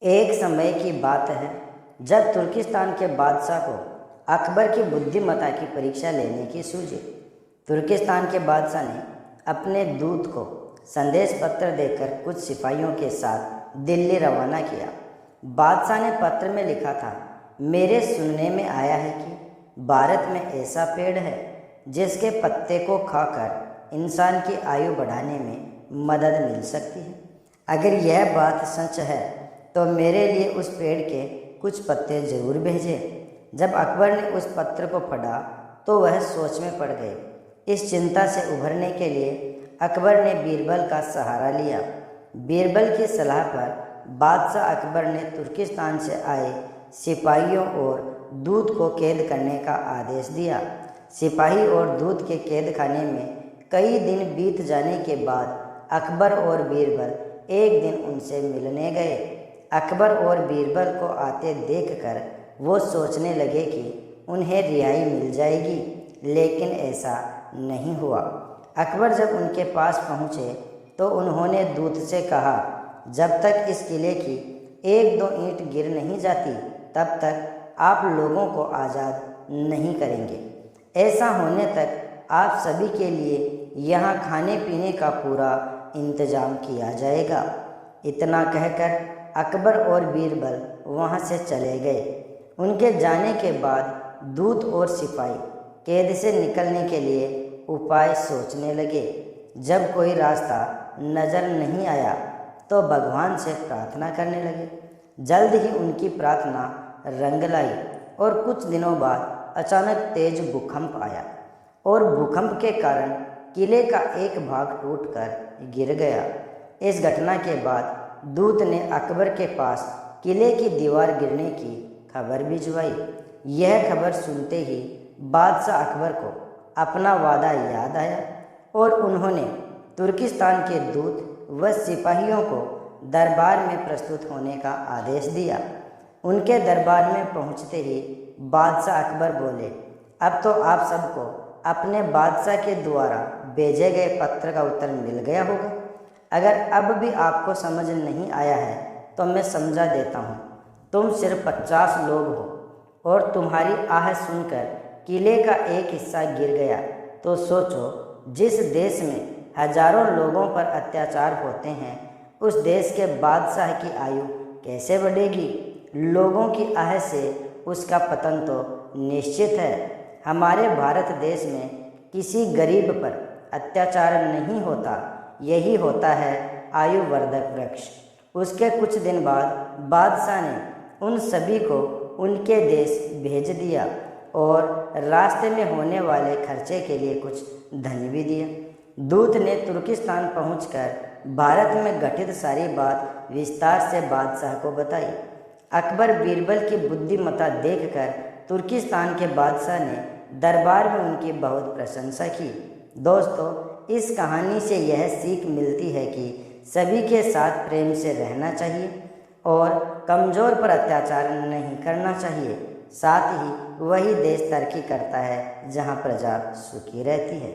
एक समय की बात है जब तुर्किस्तान के बादशाह को अकबर की बुद्धिमत्ता की परीक्षा लेने की सूझी। तुर्किस्तान के बादशाह ने अपने दूत को संदेश पत्र देकर कुछ सिपाहियों के साथ दिल्ली रवाना किया। बादशाह ने पत्र में लिखा था, मेरे सुनने में आया है कि भारत में ऐसा पेड़ है जिसके पत्ते को खाकर इंसान की आयु बढ़ाने में मदद मिल सकती है। अगर यह बात सच है तो मेरे लिए उस पेड़ के कुछ पत्ते जरूर भेजें। जब अकबर ने उस पत्र को पढ़ा तो वह सोच में पड़ गए। इस चिंता से उभरने के लिए अकबर ने बीरबल का सहारा लिया। बीरबल की सलाह पर बादशाह अकबर ने तुर्किस्तान से आए सिपाहियों और दूत को कैद करने का आदेश दिया। सिपाही और दूत के कैद खाने में कई दिन बीत जाने के बाद अकबर और बीरबल एक दिन उनसे मिलने गए। अकबर और बीरबल को आते देखकर वो सोचने लगे कि उन्हें रिहाई मिल जाएगी, लेकिन ऐसा नहीं हुआ। अकबर जब उनके पास पहुँचे तो उन्होंने दूत से कहा, जब तक इस किले की एक दो ईंट गिर नहीं जाती तब तक आप लोगों को आज़ाद नहीं करेंगे। ऐसा होने तक आप सभी के लिए यहाँ खाने पीने का पूरा इंतजाम किया जाएगा। इतना कहकर अकबर और बीरबल वहाँ से चले गए। उनके जाने के बाद दूत और सिपाही कैद से निकलने के लिए उपाय सोचने लगे। जब कोई रास्ता नज़र नहीं आया तो भगवान से प्रार्थना करने लगे। जल्द ही उनकी प्रार्थना रंग लाई और कुछ दिनों बाद अचानक तेज भूकंप आया और भूकंप के कारण किले का एक भाग टूटकर गिर गया। इस घटना के बाद दूत ने अकबर के पास किले की दीवार गिरने की खबर भिजवाई। यह खबर सुनते ही बादशाह अकबर को अपना वादा याद आया और उन्होंने तुर्किस्तान के दूत व सिपाहियों को दरबार में प्रस्तुत होने का आदेश दिया। उनके दरबार में पहुंचते ही बादशाह अकबर बोले, अब तो आप सबको अपने बादशाह के द्वारा भेजे गए पत्र का उत्तर मिल गया होगा। अगर अब भी आपको समझ नहीं आया है तो मैं समझा देता हूँ। तुम सिर्फ 50 लोग हो और तुम्हारी आह सुनकर किले का एक हिस्सा गिर गया तो सोचो, जिस देश में हजारों लोगों पर अत्याचार होते हैं उस देश के बादशाह की आयु कैसे बढ़ेगी। लोगों की आह से उसका पतन तो निश्चित है। हमारे भारत देश में किसी गरीब पर अत्याचार नहीं होता, यही होता है आयुवर्धक वृक्ष। उसके कुछ दिन बाद बादशाह ने उन सभी को उनके देश भेज दिया और रास्ते में होने वाले खर्चे के लिए कुछ धन भी दिया। दूत ने तुर्किस्तान पहुंचकर भारत में घटित सारी बात विस्तार से बादशाह को बताई। अकबर बीरबल की बुद्धिमत्ता देखकर तुर्किस्तान के बादशाह ने दरबार में उनकी बहुत प्रशंसा की। दोस्तों, इस कहानी से यह सीख मिलती है कि सभी के साथ प्रेम से रहना चाहिए और कमज़ोर पर अत्याचार नहीं करना चाहिए। साथ ही वही देश तरक्की करता है जहाँ प्रजा सुखी रहती है।